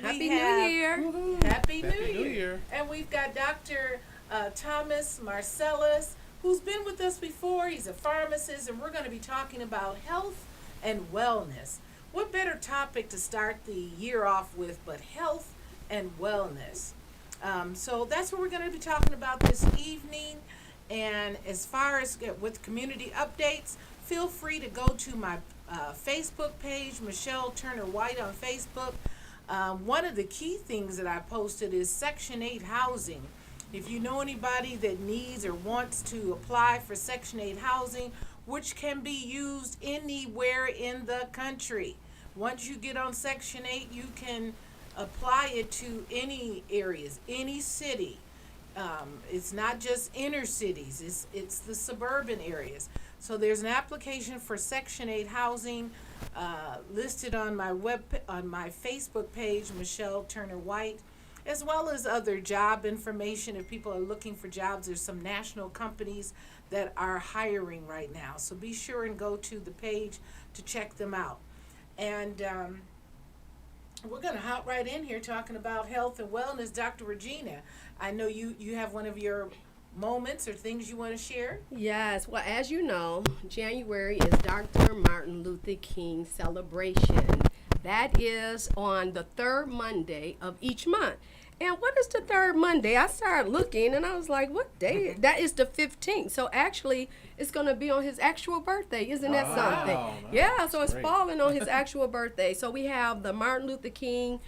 Happy New Year. Happy New Year. And we've got Dr. Thomas Marcellus, who's been with us before. He's a pharmacist, and we're going to be talking about health and wellness. What better topic to start the year off with but health and wellness? So that's what we're going to be talking about this evening. And as far as with community updates, feel free to go to my Facebook page, Michelle Turner White on Facebook. One of the key things that I posted is Section 8 housing. If you know anybody that needs or wants to apply for Section 8 housing, which can be used anywhere in the country. Once you get on Section 8, you can apply it to any areas, any city. It's not just inner cities, it's the suburban areas. So there's an application for Section 8 housing listed on my Facebook page, Michelle Turner White, as well as other job information. If people are looking for jobs, there's some national companies that are hiring right now. So be sure and go to the page to check them out. And we're going to hop right in here talking about health and wellness. Dr. Regina, I know you have one of your moments or things you want to share. Yes. Well, as you know, January is Dr. Martin Luther King celebration. That is on the third Monday of each month. And what is the third Monday? I started looking and I was like, what day? That is the 15th. So actually, it's going to be on his actual birthday. Isn't that something? Wow, Yeah, so it's great. falling on his actual birthday. So we have the Martin Luther King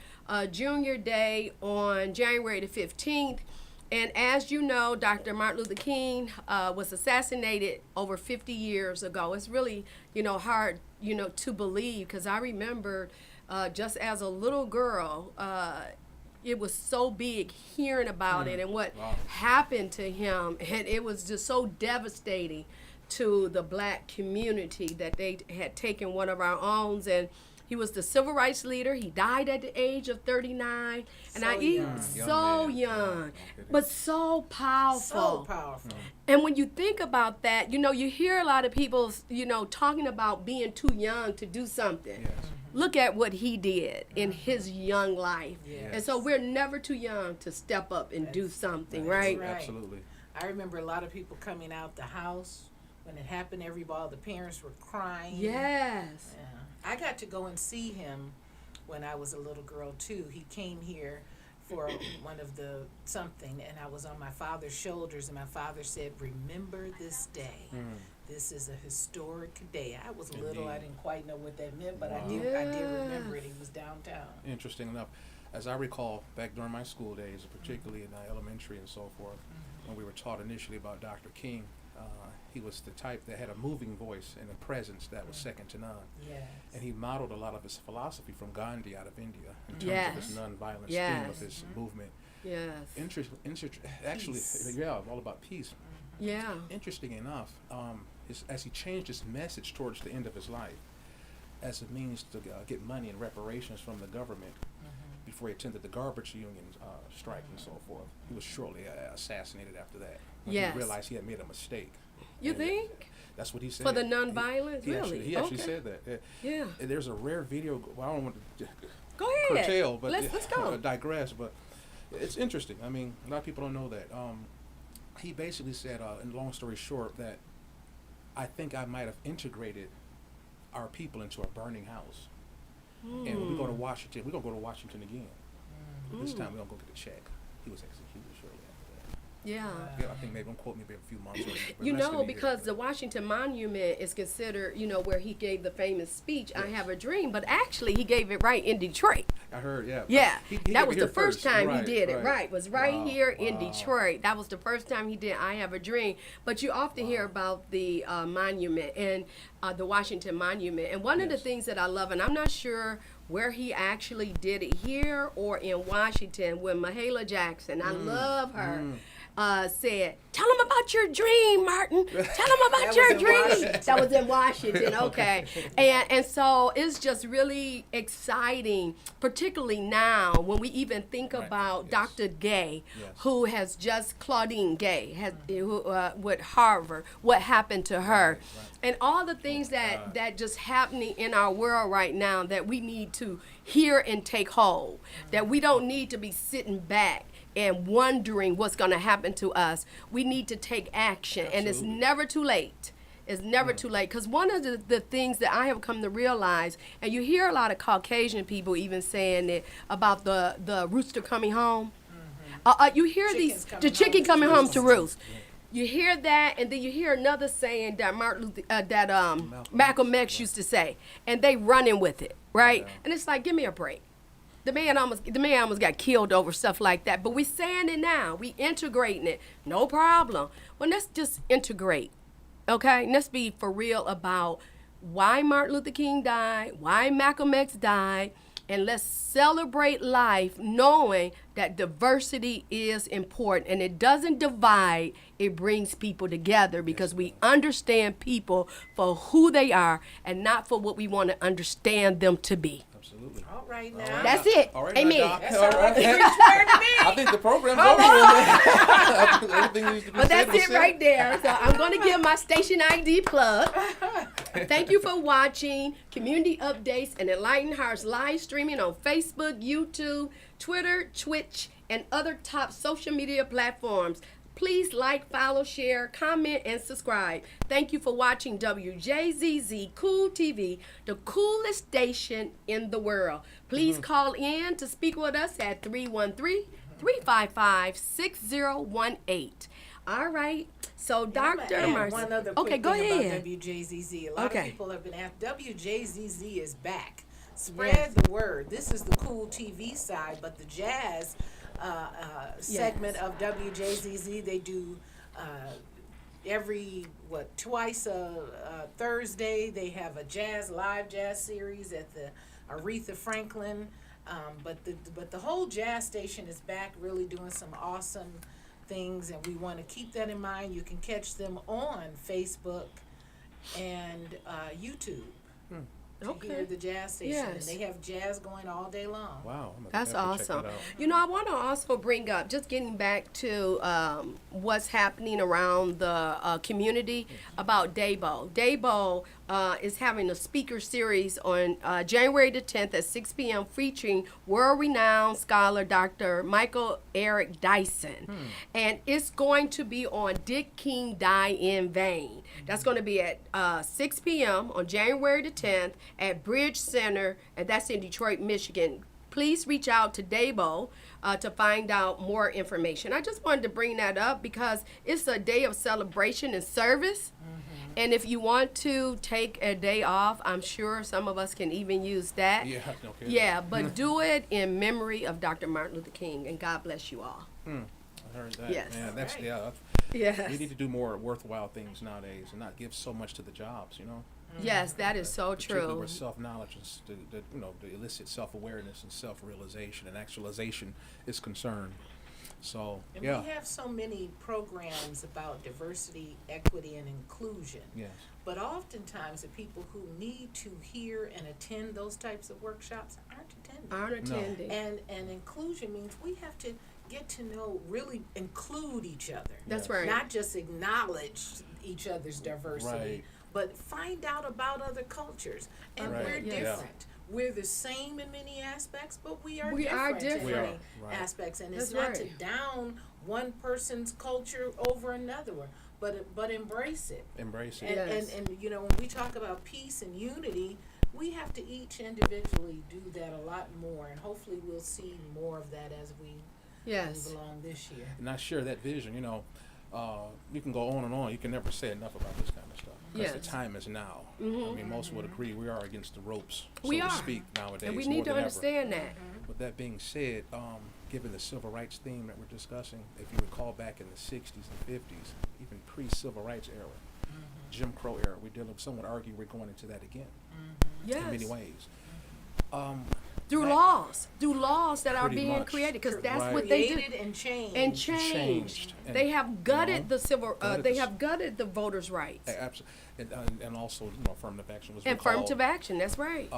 Jr. Day on January the 15th. And as you know, Dr. Martin Luther King was assassinated over 50 years ago. It's really, hard, to believe, because I remember just as a little girl, it was so big hearing about it and what happened to him. And it was just so devastating to the black community that they had taken one of our own. And he was the civil rights leader. He died at the age of 39. And so young, but so powerful. So powerful. And when you think about that, you hear a lot of people, talking about being too young to do something. Yes. Look at what he did in his young life. Yes. And so we're never too young to step up and do something, right? Right. Absolutely. I remember a lot of people coming out the house when it happened. All the parents were crying. Yes. Yeah. I got to go and see him when I was a little girl too. He came here for one of the something, and I was on my father's shoulders, and my father said, "Remember this day. This is a historic day." I was little. I didn't quite know what that meant, but I did remember it. He was downtown. Interesting enough, as I recall, back during my school days, particularly in elementary and so forth, when we were taught initially about Dr. King, he was the type that had a moving voice and a presence that was second to none. Yes. And he modeled a lot of his philosophy from Gandhi out of India in terms of his nonviolent scheme of his movement. Yes. Actually, all about peace. Yeah. Interesting enough, as he changed his message towards the end of his life, as a means to get money and reparations from the government, before he attended the garbage union strike and so forth, he was shortly assassinated after that. When he realized he had made a mistake. You think? That's what he said. For the nonviolence, really? He actually said that. Yeah. And there's a rare video. Well, I don't want to Go ahead. curtail, but Let's go. Digress. But it's interesting. I mean, a lot of people don't know that. He basically said, in long story short, that I think I might have integrated our people into a burning house. And when we go to Washington, we're going to go to Washington again. But this time we're going to go get a check. He was executed shortly after that. Yeah. I think maybe don't quote me a few months later. Because the Washington Monument is considered, where he gave the famous speech, I Have a Dream, but actually he gave it right in Detroit. I heard, yeah. Yeah, He that was gave the it first here time he first. did it, right. Was right Wow, here in wow. Detroit. That was the first time he did I Have a Dream. But you often hear about the monument and the Washington Monument. And one of the things that I love, and I'm not sure where he actually did it, here or in Washington, when Mahalia Jackson, I love her, said, "Tell him about about your dream, Martin. Tell them about your dream. That was in Washington, okay. And so it's just really exciting, particularly now when we even think about Dr. Gay, who has just, Claudine Gay, with Harvard, what happened to her. And all the things that just happening in our world right now that we need to hear and take hold, that we don't need to be sitting back and wondering what's going to happen to us. We need to take action. Absolutely. And it's never too late. It's never too late. Because one of the things that I have come to realize, and you hear a lot of Caucasian people even saying it about the rooster coming home. You hear the chicken coming home to roost. You hear that, and then you hear another saying that Malcolm X used to say, and they running with it, right? Yeah. And it's like, give me a break. The man almost got killed over stuff like that. But we saying it now. We integrating it. No problem. Well, let's just integrate, okay? Let's be for real about why Martin Luther King died, why Malcolm X died, and let's celebrate life knowing that diversity is important. And it doesn't divide, it brings people together because we understand people for who they are and not for what we want to understand them to be. Absolutely. All right now. That's it. All right, Amen. now, That's all right. To me. I think the program's over. Everything needs to be But said that's was it said. right there. So I'm going to give my station ID plug. Thank you for watching Community Updates and Enlightened Hearts live streaming on Facebook, YouTube, Twitter, Twitch, and other top social media platforms. Please like, follow, share, comment, and subscribe. Thank you for watching Wjzz Cool TV, the coolest station in the world. Please call in to speak with us at 313-355-6018. All right. So, Dr. Marcy. One other quick go thing ahead. about WJZZ. A lot of people have been asked. WJZZ is back. Spread the word. This is the Cool TV side, but the jazz segment of WJZZ, they do twice a Thursday. They have a live jazz series at the Aretha Franklin. But the whole jazz station is back, really doing some awesome things, and we want to keep that in mind. You can catch them on Facebook and YouTube. To hear the jazz station. And they have jazz going all day long. Wow. That's awesome. You know, I want to also bring up, just getting back to what's happening around the community about Dabo. Dabo is having a speaker series on January the 10th at 6 p.m. featuring world-renowned scholar Dr. Michael Eric Dyson. And it's going to be on Did King Die in Vain? That's going to be at 6 p.m. on January the 10th at Bridge Center, and that's in Detroit, Michigan. Please reach out to Dabo to find out more information. I just wanted to bring that up because it's a day of celebration and service. And if you want to take a day off, I'm sure some of us can even use that. Yeah, okay. Yeah, but do it in memory of Dr. Martin Luther King, and God bless you all. I heard that. Yes. Man, that's Yes. we need to do more worthwhile things nowadays and not give so much to the jobs, you know? Yes, that is so Particularly true. where self-knowledge is, to elicit self-awareness and self-realization and actualization is concerned. So, and we have so many programs about diversity, equity, and inclusion. Yes. But oftentimes the people who need to hear and attend those types of workshops aren't attending. No. And inclusion means we have to get to know, really include each other. That's right. Not just acknowledge each other's diversity, but find out about other cultures. And we're different. We're the same in many aspects, but we are different in many aspects. And it's not to down one person's culture over another one, but embrace it. Embrace it. And you know, when we talk about peace and unity, we have to each individually do that a lot more, and hopefully we'll see more of that as we move along this year. And I share that vision. You know, you can go on and on. You can never say enough about this kind of stuff. Because the time is now. I mean, most would agree we are against the ropes, so to speak, nowadays. And we need to understand that. With that being said, given the civil rights theme that we're discussing, if you recall back in the 60s and 50s, even pre-civil rights era, Jim Crow era, some would argue we're going into that again. In many ways. through laws that are Pretty being much. created, because that's Right. what they do. Created and changed. And changed. They have gutted the civil. They have gutted the voters' rights. Absolutely, and also affirmative action was Affirmative action. That's right.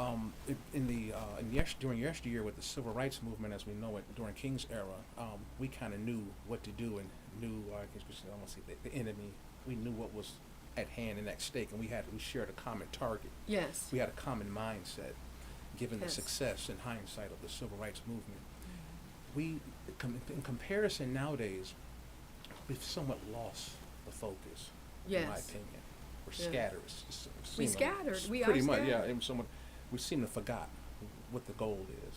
During yesteryear with the civil rights movement as we know it during King's era, we kind of knew what to do and knew I don't want to say the enemy. We knew what was at hand and at stake, and we shared a common target. Yes. We had a common mindset, given the Yes. success and hindsight of the civil rights movement. In comparison nowadays, we've somewhat lost the focus. Yes. In my opinion, we're Yeah. scattered. We scattered. We pretty are much, scattered. yeah. And we seem to forgot what the goal is,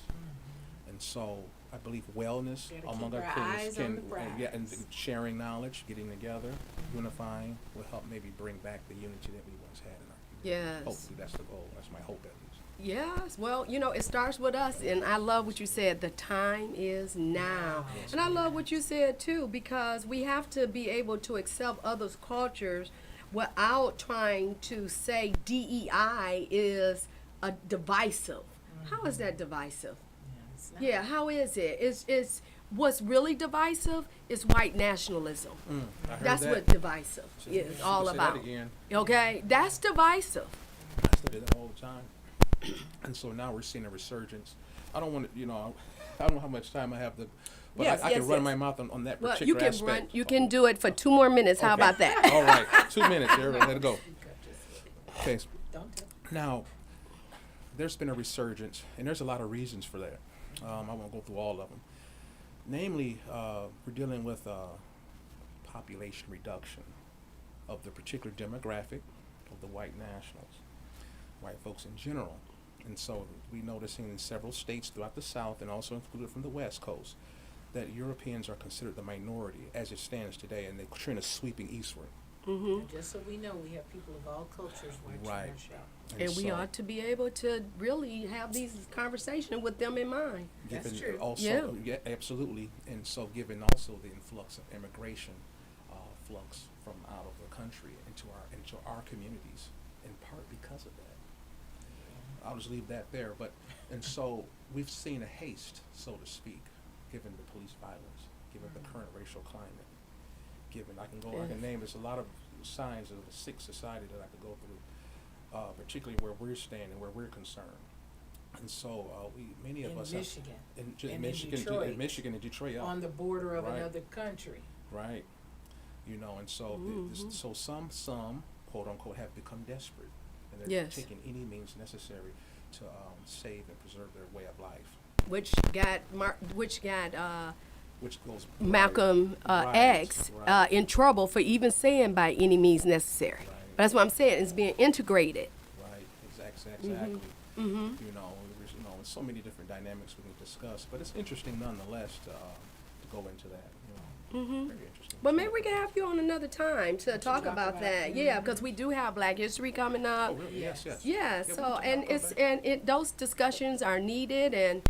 and so I believe wellness Gotta among keep our our kids eyes on the and prize. sharing knowledge, getting together, unifying will help maybe bring back the unity that we once had in our community. Yes. Hopefully that's the goal. That's my hope at least. Yes, well, it starts with us, and I love what you said. The time is now. Yes, And I love what you said, too, because we have to be able to accept others' cultures without trying to say DEI is a divisive. How is that divisive? It's not. Yeah, how is it? It's what's really divisive is white nationalism. I heard That's that. what divisive You is should all say about. That again. Okay, that's divisive. I still do that all the time. And so now we're seeing a resurgence. I don't want to, I don't know how much time I have to, but Yes, I can yes, run yes. my mouth on that Well, particular aspect. you can do it for 2 more minutes. How Okay. about that? All right, 2 minutes. Everybody, let it go. Okay. Don't tell. Now, there's been a resurgence, and there's a lot of reasons for that. I won't go through all of them. Namely, we're dealing with population reduction of the particular demographic of the white nationals, white folks in general. And so we're noticing in several states throughout the South and also included from the West Coast that Europeans are considered the minority as it stands today, and the trend is sweeping eastward. And just so we know, we have people of all cultures watching Right. our show. And we so ought to be able to really have these conversations with them in mind. That's given true. Also, yeah, absolutely. And so, given also the influx of immigration, flux from out of the country into our communities, in part because of that. I'll just leave that there. And so we've seen a haste, so to speak, given the police violence, given the current racial climate, given I can name there's a lot of signs of a sick society that I could go through, particularly where we're standing, where we're concerned. And so many of In us Michigan. in Detroit. Michigan and Detroit, yeah. On the border of Right. another country. Right. And so so some quote unquote have become desperate, and they're Yes. taking any means necessary to save and preserve their way of life, Which got which goes Malcolm Right, X right. in trouble for even saying by any means necessary. Right. But that's what I'm saying. It's being integrated. right, exactly. There's so many different dynamics we can discuss, but it's interesting nonetheless to go into that. Very interesting. But maybe we can have you on another time to talk about that. Yeah, because we do have Black History coming up. Oh, really? Yes. Yeah, we so can talk about that. those discussions are needed, and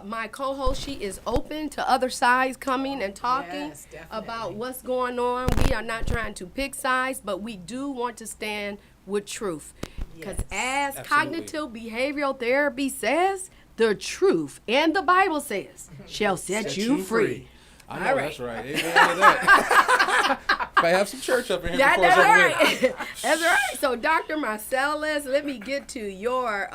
my co-host, she is open to other sides coming and talking Yes, definitely. about what's going on. We are not trying to pick sides, but we do want to stand with truth. Because Yes. as Absolutely. cognitive behavioral therapy says, the truth, and the Bible says, shall set you free. I know, All right. that's right. Amen to that. If I have some church up in here before That's it's over with. right. That's right. So, Dr. Marcellus, let me get to your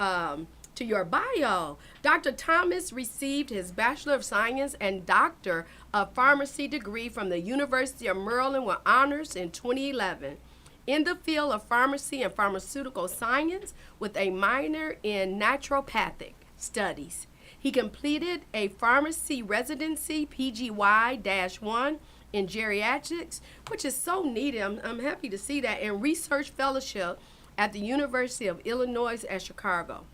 bio. Dr. Thomas received his Bachelor of Science and Doctor of Pharmacy degree from the University of Maryland with honors in 2011 in the field of pharmacy and pharmaceutical science with a minor in naturopathic studies. He completed a pharmacy residency, PGY-1, in geriatrics, which is so neat. I'm happy to see that, and research fellowship at the University of Illinois at Chicago.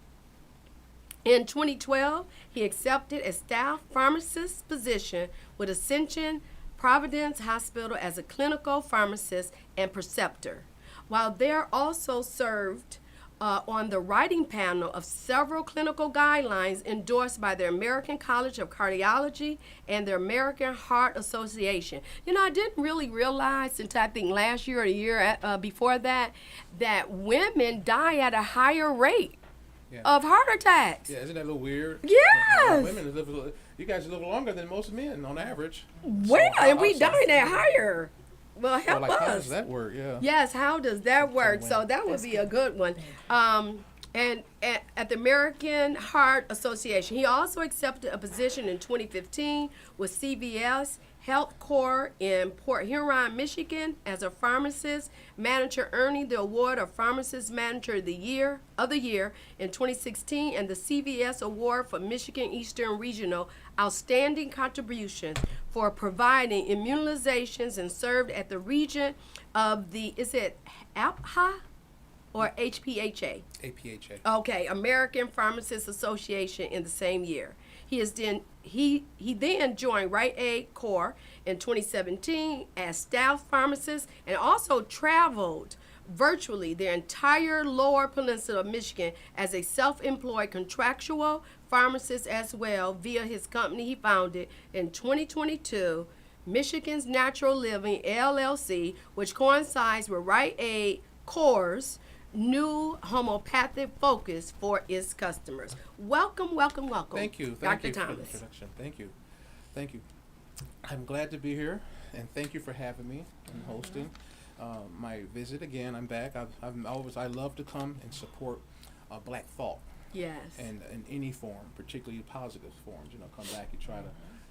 In 2012, he accepted a staff pharmacist position with Ascension Providence Hospital as a clinical pharmacist and preceptor. While there also served on the writing panel of several clinical guidelines endorsed by the American College of Cardiology and the American Heart Association. I didn't really realize until I think last year or the year before that women die at a higher rate Yeah. of heart attacks. Yeah, isn't that a little weird? Yes. Women live, you guys live longer than most men on average. Well, So and we so- dying at higher. Well, help like, how us. does that work? Yeah. Yes, how does that work? win. So that would be a good one. And at the American Heart Association, he also accepted a position in 2015 with CVS Health Corps in Port Huron, Michigan, as a pharmacist manager, earning the award of Pharmacist Manager of the Year in 2016, and the CVS Award for Michigan Eastern Regional Outstanding Contributions for providing immunizations, and served at the region of the, is it APHA or HPHA? APHA. Okay, American Pharmacists Association in the same year. He then joined Rite Aid Corps in 2017 as staff pharmacist, and also traveled virtually the entire lower peninsula of Michigan as a self-employed contractual pharmacist as well via his company he founded in 2022, Michigan's Natural Living LLC, which coincides with Rite Aid Corps' new homeopathic focus for its customers. Welcome, welcome, welcome. Thank you. Dr. Thank you for the Thomas. introduction. Thank you. Thank you. I'm glad to be here, and thank you for having me and hosting my visit again. I'm back. I love to come and support Black thought, Yes. and in any form, particularly positive forms. Come back and try to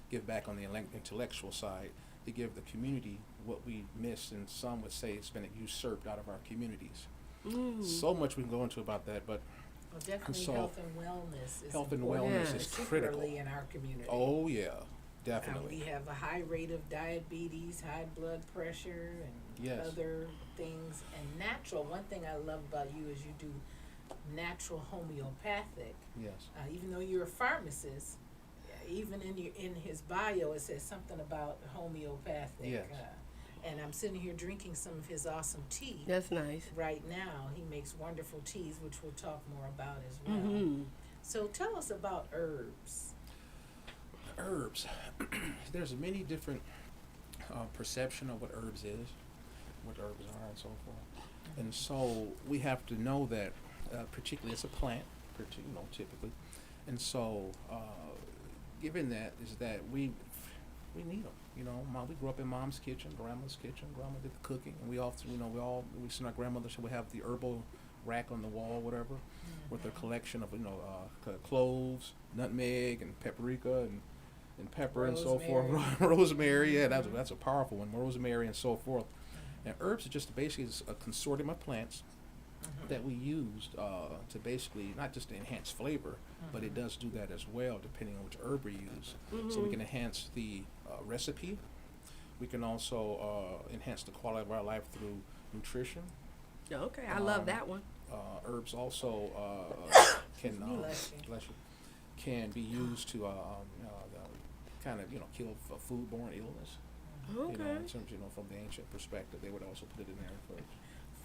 give back on the intellectual side to give the community what we miss, and some would say it's been usurped out of our communities. So much we can go into about that, but Well, definitely So, health and wellness is health and important, wellness is critical. particularly in our community. oh yeah, We definitely. have a high rate of diabetes, high blood pressure, and Yes. other things. And natural, one thing I love about you is you do natural homeopathic. Yes. Even though you're a pharmacist, even in his bio it says something about homeopathic. Yes. And I'm sitting here drinking some of his awesome tea That's nice. right now. He makes wonderful teas, which we'll talk more about as well. Mm-hmm. So tell us about herbs. Herbs. There's many different perception of what herbs is, what herbs are, and so forth. And so we have to know that, particularly it's a plant, typically. And so, given that is that we need them. We grew up in mom's kitchen, grandma's kitchen. Grandma did the cooking, and we often, we see our grandmother. So we have the herbal rack on the wall, whatever, with a collection of cloves, nutmeg, and paprika, and pepper, and so forth. Rosemary, yeah, that's a powerful one. Rosemary and so forth. And herbs are just basically a consortium of plants that we used to basically not just to enhance flavor, but it does do that as well, depending on which herb we use. So we can enhance the recipe. We can also enhance the quality of our life through nutrition. Okay, I love that one. Herbs also can Bless you. bless you, can be used to kind of kill foodborne illness. Okay. In terms from the ancient perspective, they would also put it in there for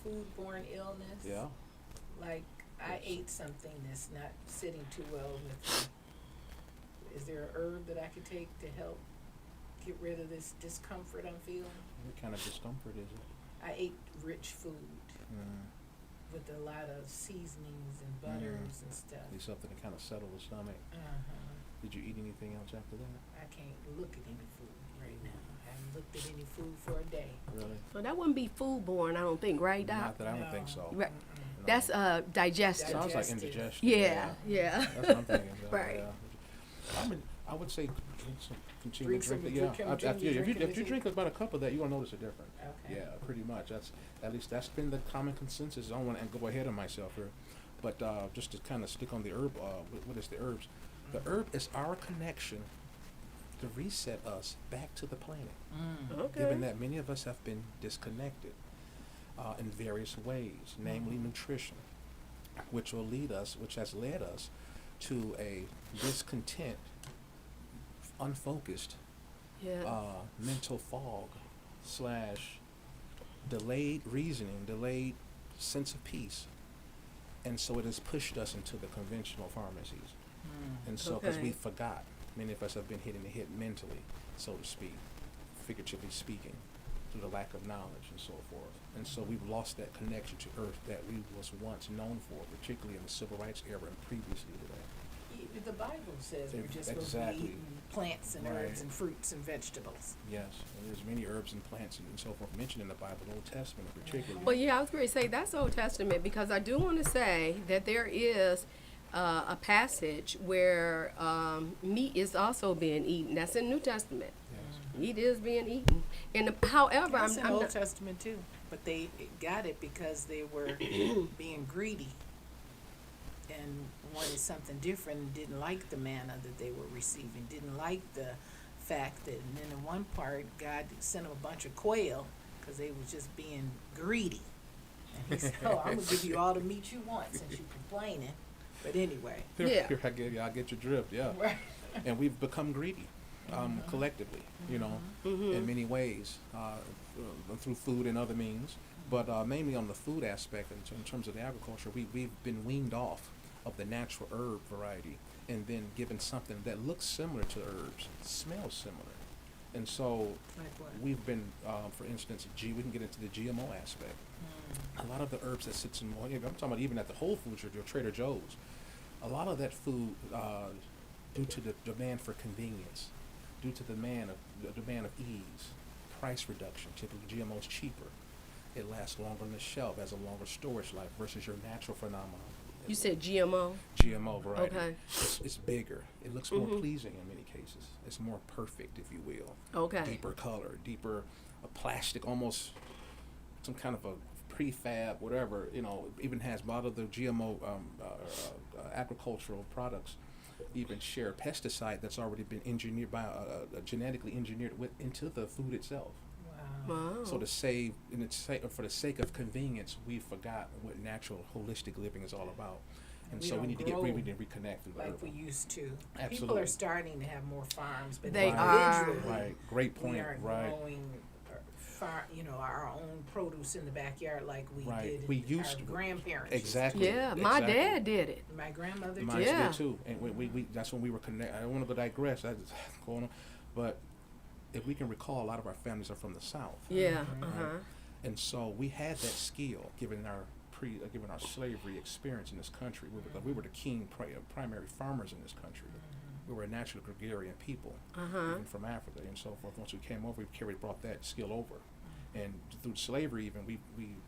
Foodborne illness. yeah. Like I ate something that's not sitting too well with me. Is there a herb that I could take to help get rid of this discomfort I'm feeling? What kind of discomfort is it? I ate rich food Mm. with a lot of seasonings and butters and stuff. Need something to kind of settle the stomach. Did you eat anything else after that? I can't look at any food right now. I haven't looked at any food for a day. Really? So that wouldn't be foodborne, I don't think, right, Doc? Not that I don't think so. Right. No. That's digestive. Sounds like digestive. indigestion. Yeah, yeah. That's what I'm thinking. Right. Yeah. I would say continue Drink to some- drink it. Yeah. continue drinking If you it. drink about a cup of that, you're gonna notice a difference. Okay. Yeah, pretty much. At least that's been the common consensus. I don't want to go ahead of myself here, but just to kind of stick on the herb. What is the herbs? The herb is our connection to reset us back to the planet. Okay. Given that many of us have been disconnected in various ways, namely nutrition, which has led us to a discontent, unfocused, Yeah. mental fog / delayed reasoning, delayed sense of peace. And so it has pushed us into the conventional pharmacies. And so, because we Okay. forgot, many of us have been hitting the hit mentally, so to speak, figuratively speaking. through the lack of knowledge and so forth. And so we've lost that connection to earth that we was once known for, particularly in the civil rights era and previously to that. The Bible says we're just supposed to be Exactly. eating plants and Right. herbs and fruits and vegetables. Yes, and there's many herbs and plants and so forth mentioned in the Bible, the Old Testament in particular. Well, yeah, I was going to say that's Old Testament, because I do want to say that there is a passage where meat is also being eaten. That's in New Testament. Yes. Meat is being eaten. And however, That's in I'm Old not, Testament too, but they got it because they were being greedy and wanted something different and didn't like the manna that they were receiving, didn't like the fact that, and then in one part, God sent them a bunch of quail because they was just being greedy. And he said, oh, I'm going to give you all the meat you want since you're complaining. But anyway. Yeah. I get your drift, yeah. Right. And we've become greedy, collectively, you know, in many ways, through food and other means. But mainly on the food aspect, in terms of the agriculture, we've been weaned off of the natural herb variety and then given something that looks similar to herbs, smells similar. And so Like what? we've been, for instance, we can get into the GMO aspect. A lot of the herbs that sits in, I'm talking about even at the Whole Foods or your Trader Joe's, a lot of that food, due to the demand for convenience, due to the demand of ease, price reduction, typically GMO is cheaper. It lasts longer on the shelf, has a longer storage life versus your natural phenomenon. you said GMO. GMO variety. Okay. It's bigger. It looks more pleasing in many cases. It's more perfect, if you will. Okay. Deeper color, deeper plastic, almost some kind of a prefab, whatever. You know, even has a lot of the GMO agricultural products even share pesticide that's already been engineered by genetically engineered into the food itself. Wow. Wow. So for the sake of convenience, we forgot what natural, holistic living is all about, and We so we don't need to grow we need to reconnect through the like herb. we used to. People Absolutely. are starting to have more farms, but They individually, Right, great we point. aren't Right, growing our own produce in the backyard like we Right. did. We used our to. grandparents. used to. Exactly. Yeah, my exactly. dad did it. My grandmother Mine did. Yeah. did too, and we that's when we were connected. I don't want to digress. I just going on, but if we can recall, a lot of our families are from the South. Yeah. Mhm. Uh-huh. And so we had that skill, given our slavery experience in this country. We were the primary farmers in this country. We were a natural gregarian people, Uh-huh. even from Africa and so forth. Once we came over, brought that skill over, and through slavery, even we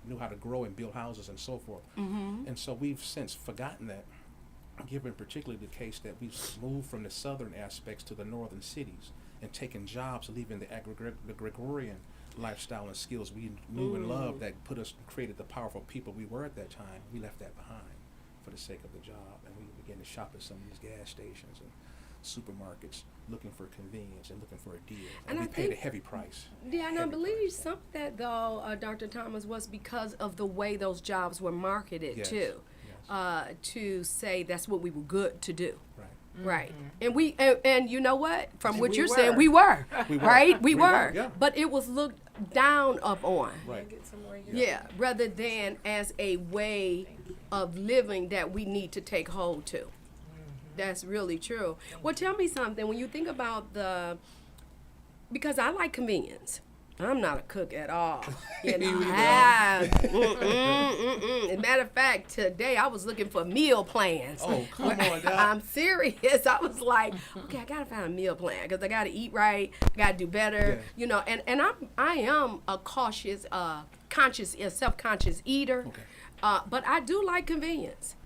knew how to grow and build houses and so forth. Mm-hmm. And so we've since forgotten that, given particularly the case that we've moved from the southern aspects to the northern cities and taken jobs, leaving the Gregorian lifestyle and skills we knew and loved that created the powerful people we were at that time. We left that behind for the sake of the job, and we began to shop at some of these gas stations and supermarkets looking for convenience and looking for a deal. And And I we paid a think- heavy price. Yeah, and I Heavy believe price. some of that, though, Dr. Thomas, was because of the way those jobs were marketed, Yes, too. yes. To say that's what we were good to do. Right. Right. And we and you know what? From what We you're were. saying, we were. We were. Right? We We were, were. yeah. But it was looked down upon. Right. Get some more Yeah. Rather than as a way of living that we need to take hold to. That's really true. Well, tell me something. When you think about because I like convenience. I'm not a cook at all. You know, You As a matter of fact, today I was looking for meal plans. Oh, come on, Doc. I'm serious. I was like, okay, I gotta find a meal plan because I gotta eat right. I gotta do better. Yeah. You know, and I am a cautious, self-conscious eater. Okay. But I do like convenience.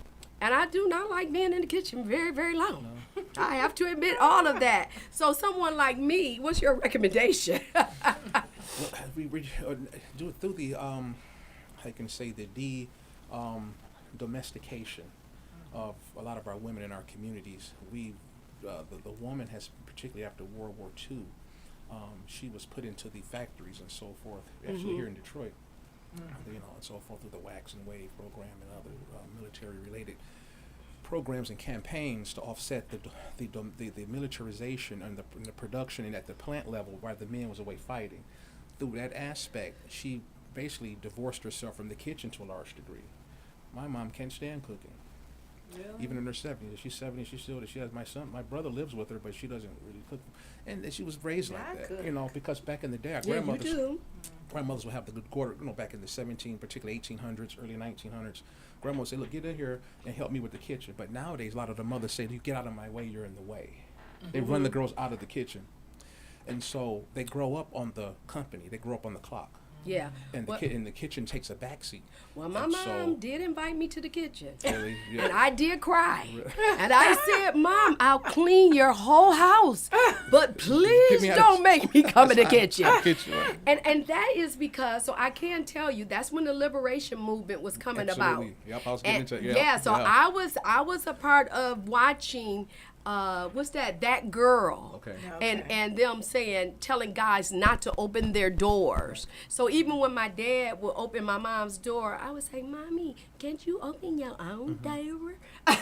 And I do not like being in the kitchen very, very long. I have to admit all of that. So someone like me, what's your recommendation? Well, we do it through the I can say the domestication of a lot of our women in our communities. The woman has, particularly after World War II, she was put into the factories and so forth, actually here in Detroit, you know, and so forth through the Wax and Wave program and other military-related programs and campaigns to offset the militarization and the production and at the plant level while the men was away fighting. Through that aspect, she basically divorced herself from the kitchen to a large degree. My mom can't stand cooking. Really? Even in her 70s. She's 70. She has my brother lives with her, but she doesn't really cook. And she was raised Yeah, I like that, cook. you know, because back in the day, our Yeah, you grandmothers, do. grandmothers would have the good quarter, you know, back in the particularly 1800s, early 1900s. Grandma would say, look, get in here and help me with the kitchen. But nowadays, a lot of the mothers say, you get out of my way, you're in the way. They run the girls out of the kitchen. And so they grow up on the company. They grow up on the clock. Yeah. And the kitchen takes a backseat. Well, my And mom did invite me to the kitchen. Really, yeah. And I did cry. And I said, Mom, I'll clean your whole house. But please me out don't of- make me come in the kitchen. Kitchen, right. And that is because, so I can tell you, that's when the liberation movement was coming about. Absolutely. Yep, I was getting And, into yeah, so yeah. I was a part of watching what's that girl. Okay. And them telling guys not to open their doors. So even when my dad would open my mom's door, I would say, Mommy, can't you open your own door? And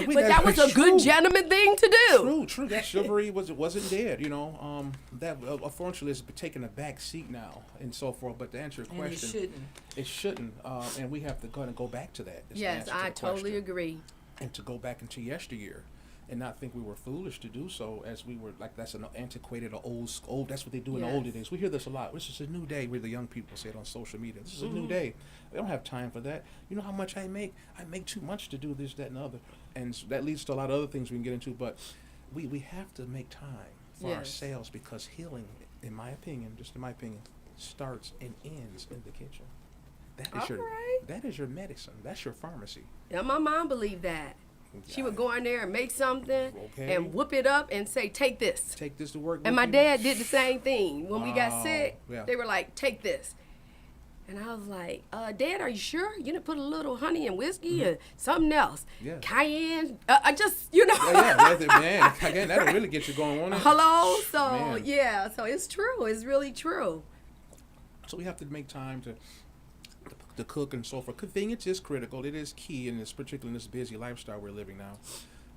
But that was a good gentleman thing to do. True. That chivalry wasn't dead, you know. That unfortunately is taking a back seat now and so forth. But to answer your And question, it shouldn't. And we have to go back to that. is the Yes, answer to I the totally question. agree. And to go back into yesteryear, and not think we were foolish to do so, as we were like that's an antiquated or old. That's what they do in the older days. We hear this a lot. This is a new day. Where the young people say it on social media. This is a new day. They don't have time for that. You know how much I make? I make too much to do this, that, and the other, and so that leads to a lot of other things we can get into. But we have to make time for Yes. ourselves, because healing, in my opinion, starts and ends in the kitchen. That is your medicine. That's your pharmacy. Yeah, my mom believed that. She would go in there and make something Okay. and whoop it up and say, take this. Take this to work. And with my you. dad did the same thing. When we got Wow. sick, Yeah. they were like, take this. And I was like, Dad, are you sure? You didn't put a little honey and whiskey or something else? Yeah. Cayenne? I just, you know. Man, again, that'll really get you going, won't it? Hello? So, Man. yeah, so it's true. It's really true. So we have to make time to cook and so forth. Convenience is critical. It is key, in this particularly in this busy lifestyle we're living now.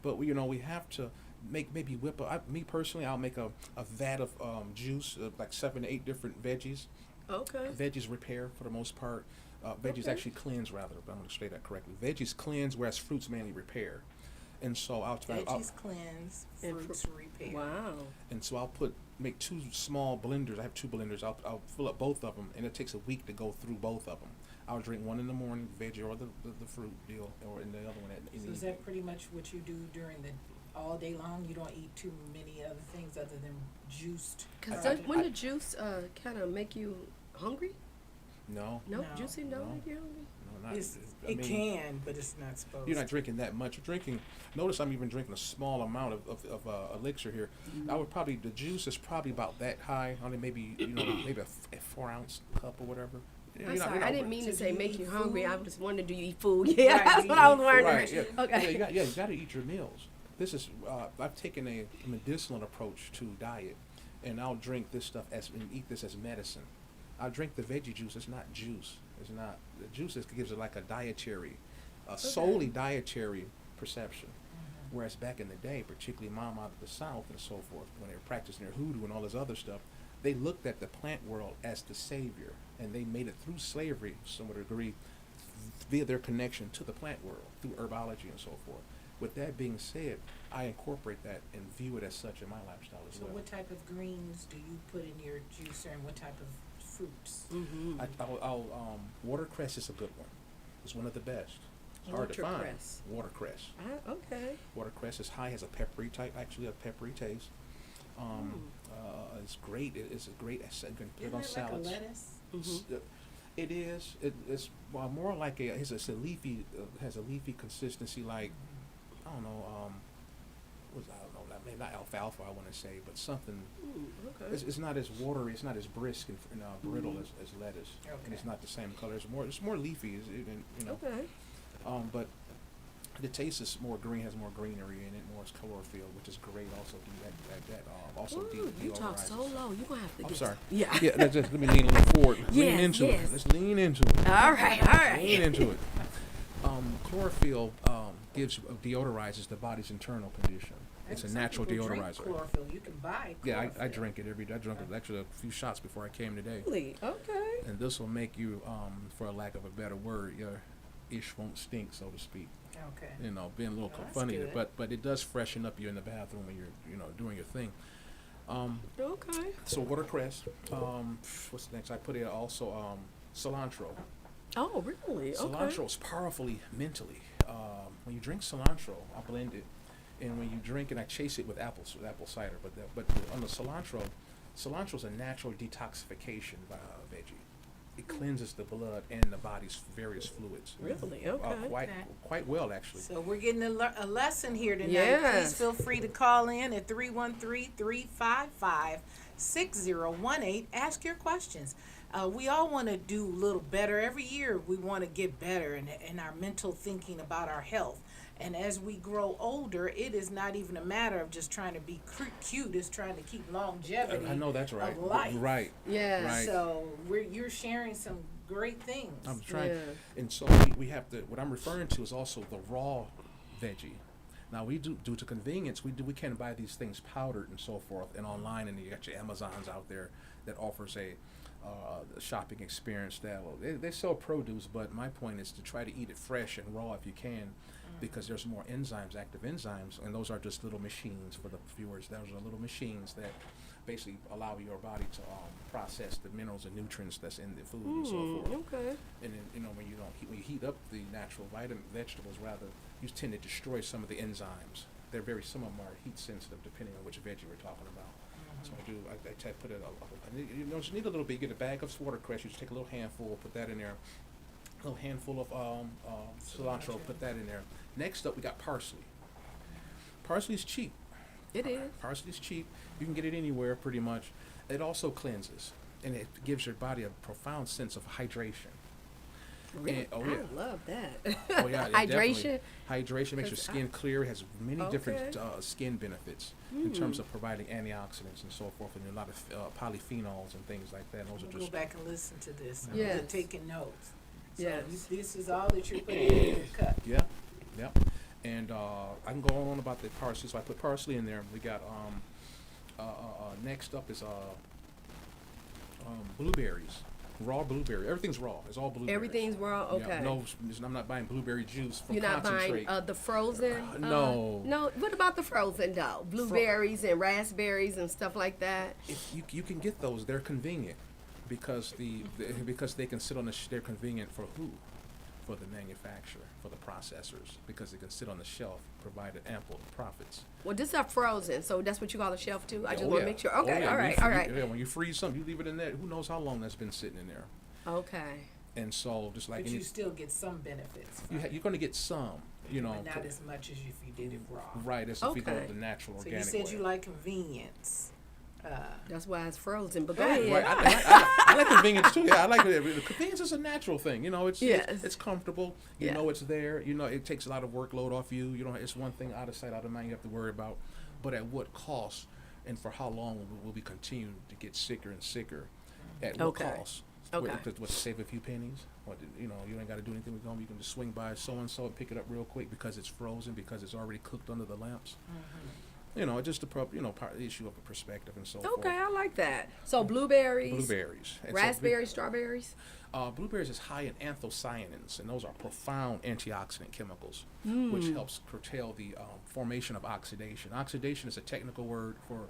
But we have to maybe whip up. Me personally, I'll make a vat of juice, like 7 to 8 different veggies. Okay. Veggies repair for the most part. Veggies Okay. actually cleanse, rather. I'm going to say that correctly. Veggies cleanse, whereas fruits mainly repair. And so Veggies cleanse, And fruits repair. Wow. And so I'll make 2 small blenders. I have 2 blenders. I'll fill up both of them, and it takes a week to go through both of them. I'll drink one in the morning, veggie or the fruit deal, or in the other one in So the is evening. that pretty much what you do during the all day long? You don't eat too many other things other than juiced. Because product? wouldn't the juice kind of make you hungry? No, No, No. juicy don't No. make you hungry? no, not. It can, but it's not supposed. You're not drinking that much. You're drinking. Notice I'm even drinking a small amount of elixir here. I would probably the juice is probably about that high. Only maybe maybe a 4-ounce cup or whatever. I'm sorry, I didn't mean to So say do you make eat you hungry. food? I just wondered, do you eat food? Yeah, Right, that's do what you I was eat food? wondering. Right. Yeah. Okay. Yeah, you got to eat your meals. This is I've taken a medicinal approach to diet, and I'll drink this stuff and eat this as medicine. I'll drink the veggie juice. It's not juice. It's not the juice. Gives it like a dietary, solely dietary perception. Whereas back in the day, particularly mom out of the South and so forth, when they were practicing their hoodoo and all this other stuff, they looked at the plant world as the savior, and they made it through slavery, to some degree, via their connection to the plant world, through herbology and so forth. With that being said, I incorporate that and view it as such in my lifestyle as So well. what type of greens do you put in your juicer, and what type of fruits? Mm-hmm. Watercress is a good one. It's one of the best. It's hard to find. Watercress. Watercress. Okay. Watercress is high, has a peppery type, actually a peppery taste. It's great. It's a great. You can put it Isn't on it salads. like a lettuce? Mm-hmm. It is. It's more like it's a leafy. Has a leafy consistency, like I don't know. Maybe not alfalfa. I want to say, but something. Okay. It's not as watery. It's not as brisk and brittle as lettuce, and Okay. it's not the same color. It's more leafy. Okay. But the taste is more green, has more greenery in it, more chlorophyll, which is great. Also, Ooh, you talk so deodorizes. low. You gonna have to I'm get. sorry. Yeah. Yeah, let me lean a little forward. Lean Yes, into yes. it. Let's lean into it. All right. All right. Lean into it. Chlorophyll deodorizes the body's internal condition. It's a Some natural people drink deodorizer. chlorophyll. You can buy chlorophyll. Yeah, I drink it every day. I drank actually a few shots before I came today. Really? Okay. And this will make you, for a lack of a better word, your ish won't stink, so to speak. Okay. You know, being a little Well, that's funny, good. but it does freshen up you in the bathroom when you're doing your thing. Okay. So watercress. What's next? I put in also cilantro. Oh, really? Okay. Cilantro is powerfully mentally. When you drink cilantro, I blend it, and when you drink it, I chase it with apple cider. But on the cilantro is a natural detoxification veggie. It cleanses the blood and the body's various fluids. Really? Okay. Quite well, actually. So we're getting a lesson here tonight. Yes. Please feel free to call in at 313-355-6018. Ask your questions. We all want to do a little better. Every year we want to get better in our mental thinking about our health. And as we grow older, it is not even a matter of just trying to be cute. It's trying to keep longevity I know that's right. of life. Right. Yes. Right. So you're sharing some great things. I'm trying, Yeah. and so we have to. What I'm referring to is also the raw veggie. Now we do, due to convenience, we can buy these things powdered and so forth, and online, and you got your Amazons out there that offers a shopping experience that they sell produce, but my point is to try to eat it fresh and raw if you can, because there's more enzymes, active enzymes, and those are just little machines for the viewers. Those are little machines that basically allow your body to process the minerals and nutrients that's in the food and so forth. Okay. And then, you know, when you heat up the natural vegetables, rather, you tend to destroy some of the enzymes. Some of them are heat sensitive depending on which veggie we're talking about. So I try to put it, you know, just need a little bit. Get a bag of watercress. You just take a little handful, put that in there. A little handful of cilantro, put that in there. Next up, we got parsley. Parsley is cheap. It is. Parsley is cheap. You can get it anywhere pretty much. It also cleanses, and it gives your body a profound sense of hydration. Really? And, oh yeah. I love that. Oh yeah, Hydration. Hydration makes your skin clear. It has many different Okay. skin benefits in terms of providing antioxidants and so forth, and a lot of polyphenols and things like that. And those I'm are gonna just go back and listen to this. Yes. I'm taking notes. So Yes. this is all that you're putting in your cup. yeah. And I can go on about the parsley. So I put parsley in there. We got next up is blueberries. Raw blueberry. Everything's raw. It's all blueberries. Everything's raw. Okay. Yeah, no, I'm not buying blueberry juice from You're not buying concentrate. the frozen? No. No. What about the frozen though? Blueberries and raspberries and stuff like that. If you can get those, they're convenient because because they can sit on they're convenient for who? For the manufacturer, for the processors, because they can sit on the shelf, provided ample profits. Well, this are frozen, so that's what you call the shelf too. I just Oh, want to yeah. make sure. Oh, Okay. yeah. All right. All right. Yeah, when you freeze something, you leave it in there. Who knows how long that's been sitting in there? Okay. And so, just like But you still get some benefits. From it, you're going to get some, you know. but not as much as if you did it raw. Right, as if you go Okay. the natural, So you organic said way. you like convenience. That's why it's frozen. But go Right, ahead. I like convenience too. Yeah, I like it. Convenience is a natural thing. You know, it's Yes. it's comfortable. You Yeah. know it's there. You know it takes a lot of workload off you. You know it's one thing out of sight, out of mind you have to worry about. But at what cost, and for how long will we continue to get sicker and sicker? At what Okay. cost? Okay. What, save a few pennies? What, you know, you ain't got to do anything with them. You can just swing by so and so and pick it up real quick because it's frozen, because it's already cooked under the lamps. You know, just the issue of a perspective and so forth. Okay, I like that. So blueberries, Blueberries. And so raspberries, strawberries. blueberries is high in anthocyanins, and those are profound antioxidant chemicals, which helps curtail the formation of oxidation. Oxidation is a technical word for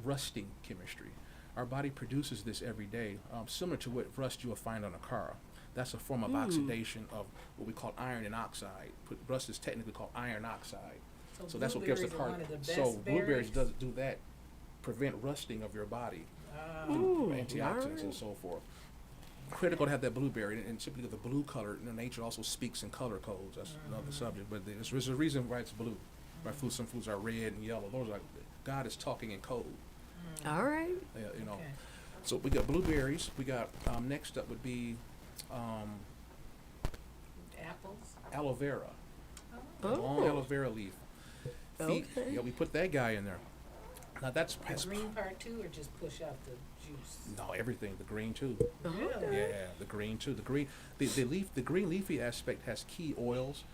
rusting chemistry. Our body produces this every day, similar to what rust you will find on a car. That's a form of oxidation of what we call iron and oxide. Rust is technically called iron oxide. So that's what gives the blueberries are part. one of the So best blueberries berries. does do that, prevent rusting of your body, Ooh, antioxidants and alright. so forth. Critical to have that blueberry, and simply the blue color. Nature also speaks in color codes. That's another subject, but there's a reason why it's blue. Why some foods are red and yellow. Those are God is talking in code. All right. You know. Okay. So we got blueberries. We got next up would be Apples. aloe vera. Oh. Long aloe vera leaf. Okay. Yeah, we put that guy in there. Now that's The green part too, or just push out the juice? no everything. The green too. Okay. Yeah, the green too. The green leafy aspect has key oils,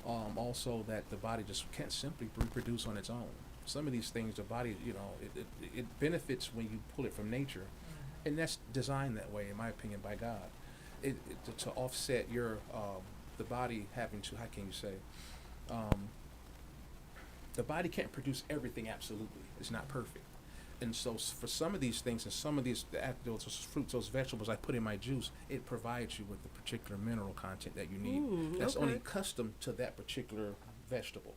also that the body just can't simply reproduce on its own. Some of these things, the body, you know, it benefits when you pull it from nature, and that's designed that way, in my opinion, by God, to offset your the body having to, how can you say, the body can't produce everything absolutely. It's not perfect. And so for some of these things and some of those fruits, those vegetables I put in my juice, it provides you with the particular mineral content that you need. That's only custom to that particular vegetable.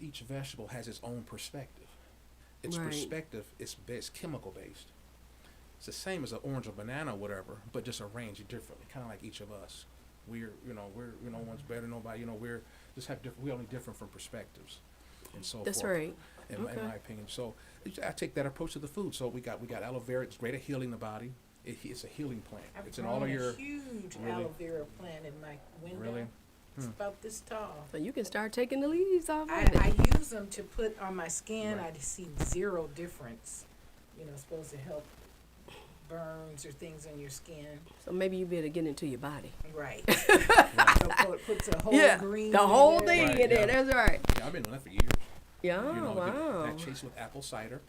Each vegetable has its own perspective. Its perspective is chemical based. It's the same as an orange or banana or whatever, but just arranged differently, kind of like each of us. We're one's better than nobody. We're just have different. We're only different from perspectives, and so That's forth. right. In my opinion, so I take that approach to the food. So we got aloe vera. It's great at healing the body. It's a healing plant. It's in all of your. I've grown a huge aloe vera plant in my window. Really? It's about this tall. So you can start taking the leaves off of I it. use them to put on my skin. I see zero difference. Supposed to help burns or things on your skin. So maybe you better get into your body. Right. So it puts a whole green. The whole in there. thing in there. That's right. Yeah, I've been doing that for years. Yeah, wow. I chase with apple cider.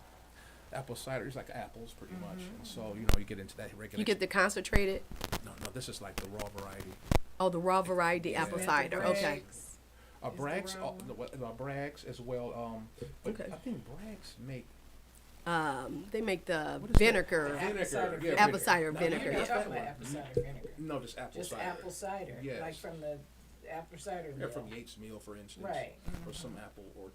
Apple cider is like apples, pretty much. And so you get into that regular. You get the concentrated. No, this is like the raw variety. Oh, the raw variety Yeah. apple Isn't that cider. the Okay. Bragg's, brown Bragg's as well. But Okay. I think Bragg's make They make the What is that? vinegar. Apple cider yeah, Apple cider No, vinegar. You're yeah. not talking about apple cider vinegar. No, just apple Just cider. apple cider. Yes. Like from the apple cider Yeah, mill. from Yates Mill, for instance. Right. Or some apple orchard,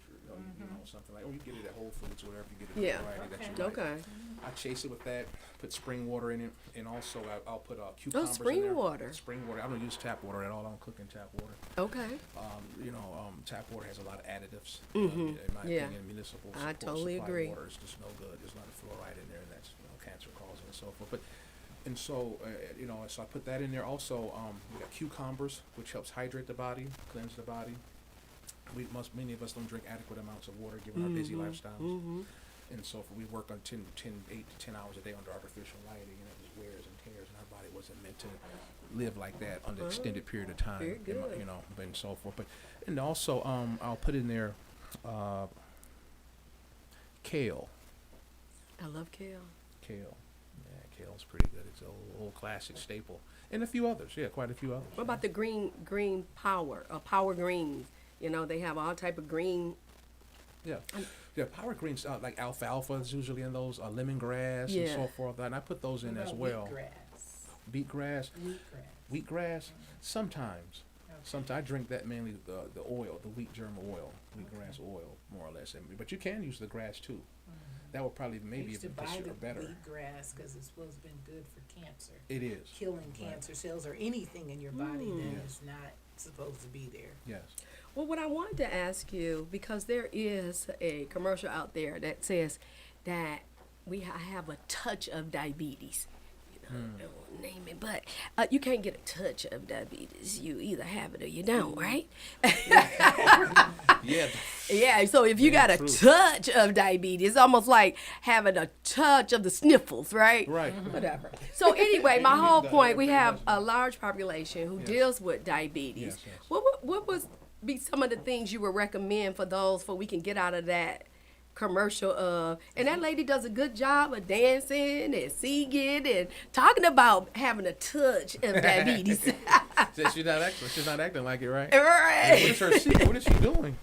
something like. Or you get it at Whole Foods, whatever you get it. Yeah. The variety that you like. Okay. I chase it with that. Put spring water in it, and also I'll put cucumbers in spring there. water. Spring water. I don't use tap water at all. I don't cook in tap water. Okay. Tap water has a lot of additives. Mhm. In my Yeah. opinion, municipal I totally supply agree. water is just no good. There's a lot of fluoride in there, and that's cancer causing and so forth. So I put that in there. Also, we got cucumbers, which helps hydrate the body, cleanse the body. Many of us don't drink adequate amounts of water given our busy lifestyles. Mm-hmm. And so if we work on 8 to 10 hours a day under artificial lighting, it just wears and tears, and our body wasn't meant to live like that on an extended period of time. Very good. And so forth. And also, I'll put in there kale. I love kale. Kale. Yeah, kale's pretty good. It's an old classic staple. And a few others. Yeah, quite a few others. What about the green power, power greens? They have all type of green. Yeah, power greens like alfalfa is usually in those, lemongrass and so forth. And I put those in What as about well. Wheatgrass. Beetgrass, wheatgrass. Sometimes I drink that mainly the oil, the wheat germ oil, wheatgrass oil, more or less. But you can use the grass too. That would probably maybe used to even buy the better. wheatgrass because it's supposed to be good for cancer. It is Killing cancer cells or anything in your body that Yes. is not supposed to be there. Yes. Well, what I wanted to ask you, because there is a commercial out there that says that I have a touch of diabetes. I won't name it, but you can't get a touch of diabetes. You either have it or you don't, right? Yeah. Yeah, so if you got a true. touch of diabetes, it's almost like having a touch of the sniffles, right? Right. Whatever. So anyway, my whole That- point, we that have does- a large population who Yes. deals with diabetes. Yes, yes. What was be some of the things you would recommend for those we can get out of that commercial of, and that lady does a good job of dancing and singing and talking about having a touch of diabetes. She's not acting like it, right? Right. What is her secret? What is she doing?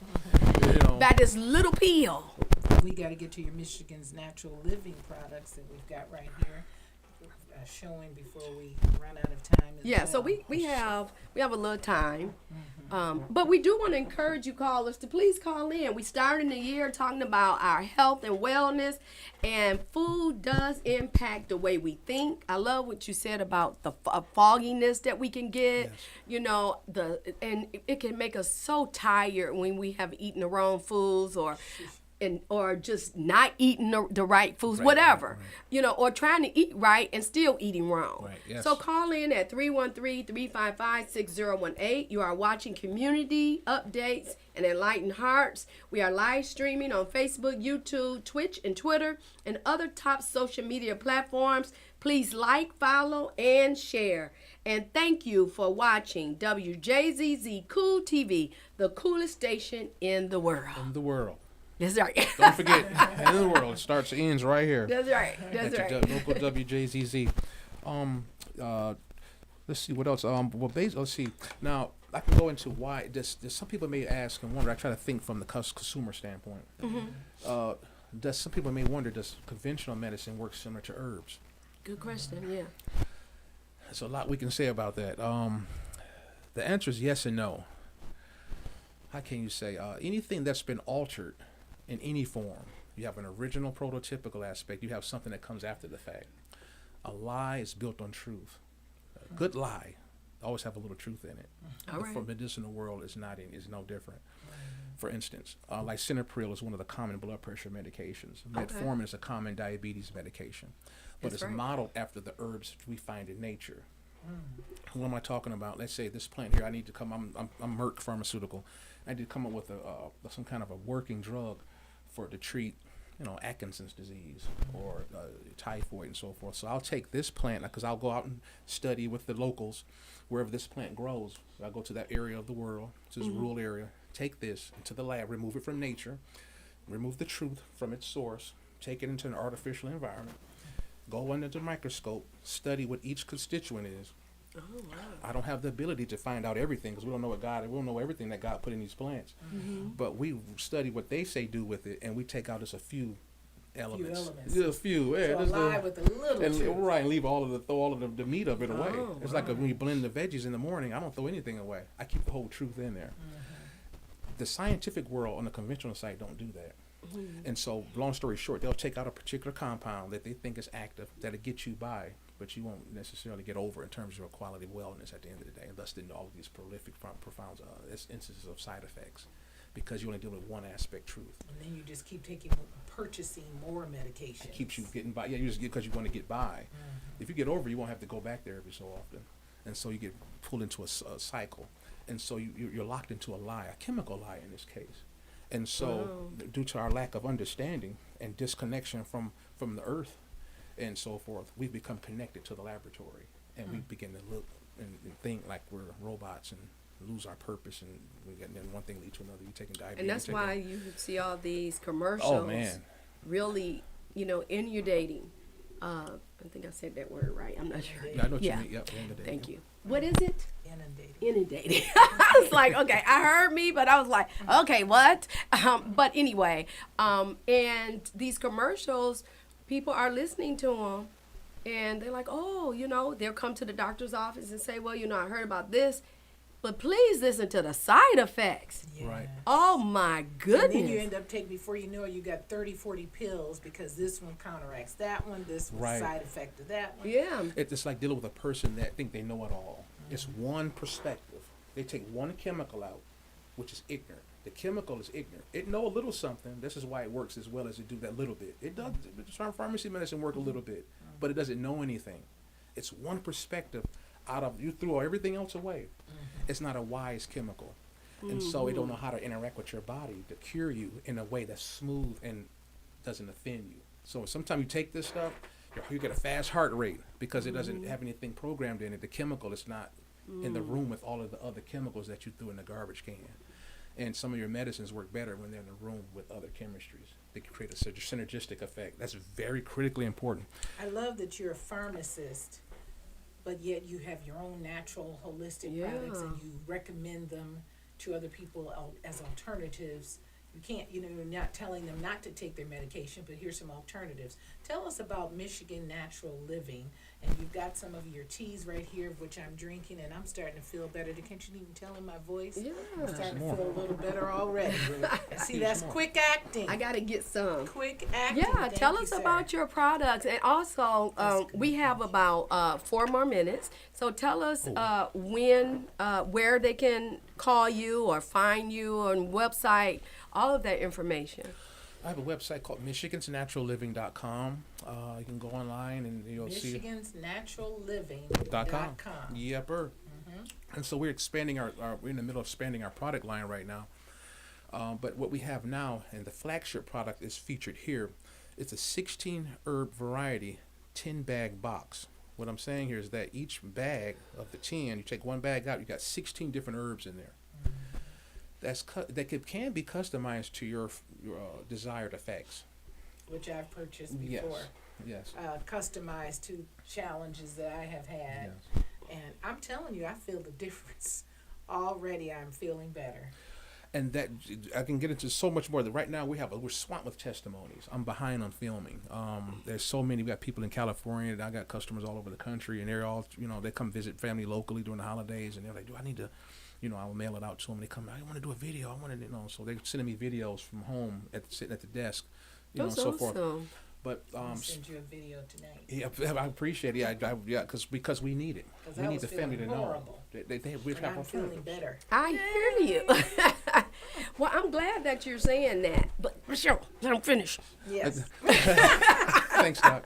By this little pill. We got to get to your Michigan's natural living products that we've got right here, showing before we run out of time. Yeah, so we have a little time, but we do want to encourage you callers to please call in. We started the year talking about our health and wellness, and food does impact the way we think. I love what you said about the fogginess that we can get. Yes. And it can make us so tired when we have eaten the wrong foods or just not eating the right foods, Right, whatever, right. Or trying to eat right and still eating wrong. Right, yes. So call in at 313-355-6018. You are watching Community Updates and Enlightened Hearts. We are live streaming on Facebook, YouTube, Twitch, and Twitter, and other top social media platforms. Please like, follow, and share. And thank you for watching Wjzz Cool TV, the coolest station in the world. In the world. That's right. Don't forget, in the world, it starts and ends right here. That's right. That's At your right. local WJZZ. Let's see what else. Let's see. Now, I can go into why. Just some people may ask and wonder. I try to think from the consumer standpoint. Does some people may wonder, does conventional medicine work similar to herbs? Good question. Yeah. There's a lot we can say about that. The answer is yes and no. How can you say anything that's been altered in any form? You have an original prototypical aspect. You have something that comes after the fact. A lie is built on truth. A good lie always have a little truth in it. All right. For medicinal world, is no different. For instance, like Cinepril is one of the common blood pressure medications. Metformin is a common diabetes medication, but it's modeled after the herbs we find in nature. What am I talking about? Let's say this plant here. I need to come. I'm Merck Pharmaceutical. I need to come up with some kind of a working drug to treat, Atkinson's disease or typhoid and so forth. So I'll take this plant because I'll go out and study with the locals wherever this plant grows. So I go to that area of the world, to this rural area, take this into the lab, remove it from nature, remove the truth from its source, take it into an artificial environment, go under the microscope, study what each constituent is. Oh, wow. I don't have the ability to find out everything because we don't know everything that God put in these plants. But we study what they say do with it, and we take out just a few elements. Just a few. Yeah, so lie with a little truth. Right, and throw all of the meat of it away. It's like when you Mm-hmm. blend the veggies in the morning, I don't throw anything away. I keep the whole truth in there. The scientific world on the conventional side don't do that. And so, long story short, they'll take out a particular compound that they think is active, that'll get you by, but you won't necessarily get over in terms of your quality of wellness at the end of the day, and thus then all of these prolific, profound instances of side effects, because you only deal with one aspect truth. And then you just keep purchasing more medication. It keeps you getting by. Yeah, you just get because you want to get by. If you get over, you won't have to go back there every so often, and so you get pulled into a cycle, and so you're locked into a lie, a chemical lie in this case. And so, due to our lack of understanding and disconnection from the earth and so forth, we've become connected to the laboratory, and we begin to look and think like we're robots and lose our purpose, and then one thing leads to another. You're taking diabetes. And that's why you see all these commercials. Oh, man. Really, inundating. I think I said that word right. I'm not sure. Yeah, I know what you mean. Yep, inundating. Thank you. What is it? Inundating. I was like, okay, I heard me, but I was like, okay, what? But anyway, and these commercials, people are listening to them, and they're like, oh, they'll come to the doctor's office and say, well, I heard about this, but please listen to the side effects. Yeah. Right. Oh, my goodness. And then you end up before you know it, you got 30, 40 pills because this one counteracts that one, this was a side effect of that one. Yeah. It's like dealing with a person that think they know it all. It's one perspective. They take one chemical out, which is ignorant. The chemical is ignorant. It know a little something. This is why it works as well as it do that little bit. It does. Pharmacy medicine work a little bit, but it doesn't know anything. It's one perspective out of, you throw everything else away. It's not a wise chemical. And so it don't know how to interact with your body to cure you in a way that's smooth and doesn't offend you. So sometimes you take this stuff, you get a fast heart rate because it doesn't have anything programmed in it. The chemical is not in the room with all of the other chemicals that you threw in the garbage can. And some of your medicines work better when they're in the room with other chemistries. They can create a synergistic effect. That's very critically important. I love that you're a pharmacist, but yet you have your own natural holistic products and you recommend them to other people as alternatives. You can't, you're not telling them not to take their medication, but here's some alternatives. Tell us about Michigan Natural Living, and you've got some of your teas right here, which I'm drinking, and I'm starting to feel better. Can't you even tell in my voice? Yeah. I'm starting to feel a little better already. See, that's quick acting. I got to get some. Quick acting. Yeah, Thank tell you, us sir. about your products. And also, we have about 4 more minutes. So tell us where they can call you or find you on website, all of that information. I have a website called michigansnaturalliving.com. You can go online and you'll see michigansnaturalliving.com. Yepper. And so we're expanding we're in the middle of expanding our product line right now. But what we have now, and the flagship product is featured here, it's a 16 herb variety 10 bag box. What I'm saying here is that each bag of the 10, you take one bag out, you got 16 different herbs in there. That can be customized to your desired effects. Which I've purchased before. Yes. Customized to challenges that I have had. Yes. And I'm telling you, I feel the difference already I'm feeling better. And that I can get into so much more. That right now we're swamped with testimonies. I'm behind on filming. There's so many. We got people in California. I got customers all over the country, and they're all, they come visit family locally during the holidays, and they're like, "Do I need to?" I'll mail it out to them. They come, "I want to do a video. I want to," so they're sending me videos from home sitting at the desk, That's so awesome. forth. But I'll send you a video tonight. yeah, I appreciate it. Yeah, because we need it. We need the family to know. We have I'm feeling better. I hear you. Well, I'm glad that you're saying that. But Michelle, let him finish. Yes. Thanks, Doc.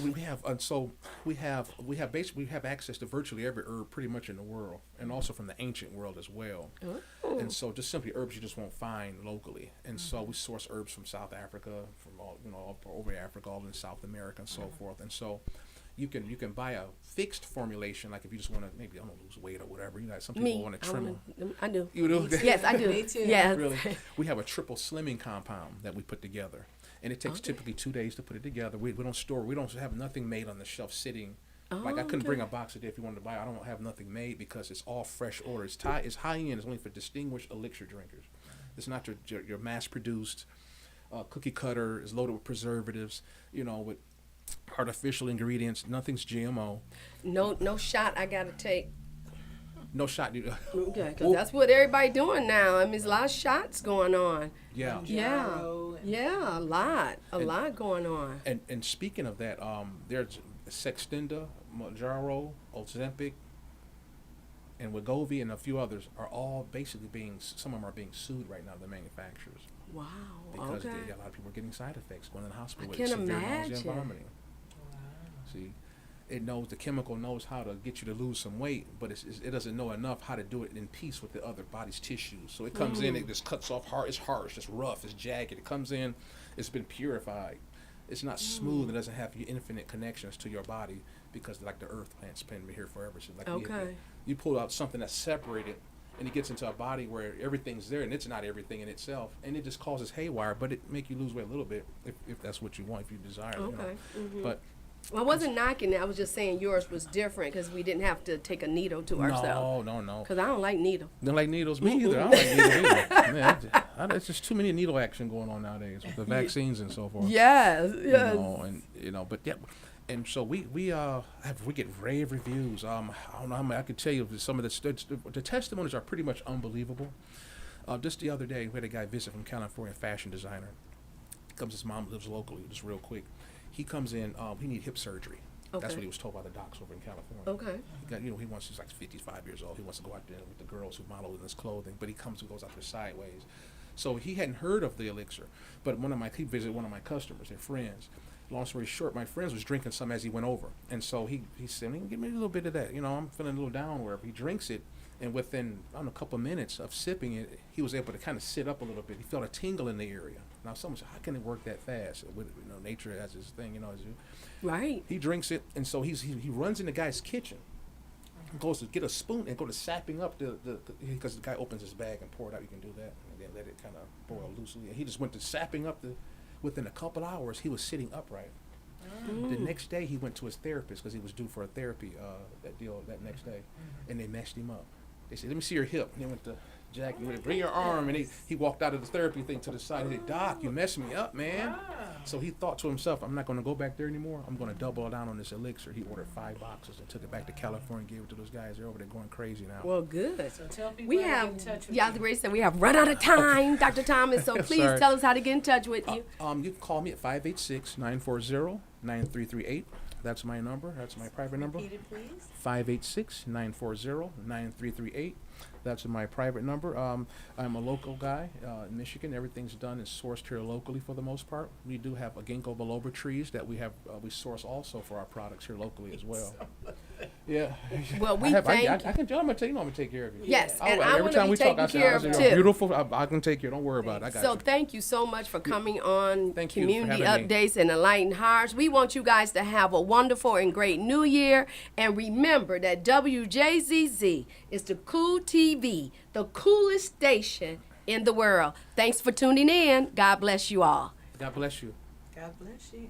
We have access to virtually every herb pretty much in the world, and also from the ancient world as well. Oh. And so just simply herbs you just won't find locally. And so we source herbs from South Africa, from all over Africa, all in South America, and so forth. And so you can buy a fixed formulation, like if you just want to maybe lose weight or whatever. Some people want to trim them. I do. You do? Yes, I do. Me too. Yes. Really, we have a triple slimming compound that we put together, and it takes typically 2 days to put it together. We don't store. We don't have nothing made on the shelf sitting. Like I couldn't bring a box a day if you wanted to buy it. I don't have nothing made because it's all fresh order. It's high end. It's only for distinguished elixir drinkers. It's not your mass produced cookie cutter. Is loaded with preservatives. With artificial ingredients. Nothing's GMO. No shot I gotta take. No shot. Okay, because that's what everybody doing now. I mean, there's a lot of shots going on. Yeah. Yeah, a lot going on. And speaking of that, there's Sextinda, Mounjaro, Ozempic, and Wegovy, and a few others are all basically some of them are being sued right now, the manufacturers. Wow. Because Okay. a lot of people are getting side effects, going to the hospital I with can severe nausea and imagine. vomiting. Wow. See, the chemical knows how to get you to lose some weight, but it doesn't know enough how to do it in peace with the other body's tissues. So it comes in, it just cuts off hard. It's harsh, it's rough, it's jagged. It comes in, it's been purified. It's not smooth. It doesn't have infinite connections to your body because, like the earth plant's been here forever. So like you pull out something that's separated, and it gets into a body where everything's there, and it's not everything in itself, and it just causes haywire. But it make you lose weight a little bit if that's what you want, if you desire. Okay. But Well, I wasn't knocking it. I was just saying yours was different because we didn't have to take a needle to ourselves. No. Because I don't like needles. Don't like needles. Me either. I don't like needles either. Man, it's just too many needle action going on nowadays with the vaccines and so forth. Yes. But yeah, and so we get rave reviews. I don't know how many I could tell you. Some of the testimonies are pretty much unbelievable. Just the other day, we had a guy visit from California, fashion designer. His mom lives locally. Just real quick, he comes in. He need hip surgery. Okay. That's what he was told by the docs over in California. Okay. He's like 55 years old. He wants to go out there with the girls who model in his clothing, but he goes out there sideways. So he hadn't heard of the elixir, but he visited one of my customers, their friends. Long story short, my friends was drinking some as he went over, and so he said, "Give me a little bit of that. I'm feeling a little down." Wherever he drinks it, and within a couple of minutes of sipping it, he was able to kind of sit up a little bit. He felt a tingle in the area. Now, someone said, "How can it work that fast?" Nature has his thing, Right. He drinks it, and so he runs in the guy's kitchen, goes to get a spoon and go to sapping up because the guy opens his bag and pour it out. You can do that, and then let it kind of boil loosely. And he just went to sapping up within a couple hours, he was sitting upright. The next day, he went to his therapist because he was due for a therapy that next day, and they messed him up. They said, "Let me see your hip." And he went to Jack, bring your arm, and he walked out of the therapy thing to the side. He said, "Doc, you messed me up, man." Wow. So he thought to himself, "I'm not going to go back there anymore. I'm going to double down on this elixir." He ordered 5 boxes and took it back to California, gave it to those guys. They're over there going crazy now. Well, good. So tell people We how to have, get in touch with yeah, you. the great said we have run out of time, Dr. Thomas. So please Sorry. tell us how to get in touch with you. You can call me at 586-940-9338. That's my number. That's my private number. Repeat it, please. 586-940-9338. That's my private number. I'm a local guy in Michigan. Everything's done and sourced here locally for the most part. We do have a ginkgo biloba trees that we source also for our products here locally as well. Yeah. Well, we I'm thank gonna tell you, I'm gonna take care of you. Yes, and I Every want time to we be talk, I taken say, care of "You're too. beautiful. I can take care. Don't worry about it. I got So you." thank you so much for coming on Thank you for Community having me. Updates and Enlightened Hearts. We want you guys to have a wonderful and great new year. And remember that WJZZ is the Cool TV, the coolest station in the world. Thanks for tuning in. God bless you all. God bless you. God bless you.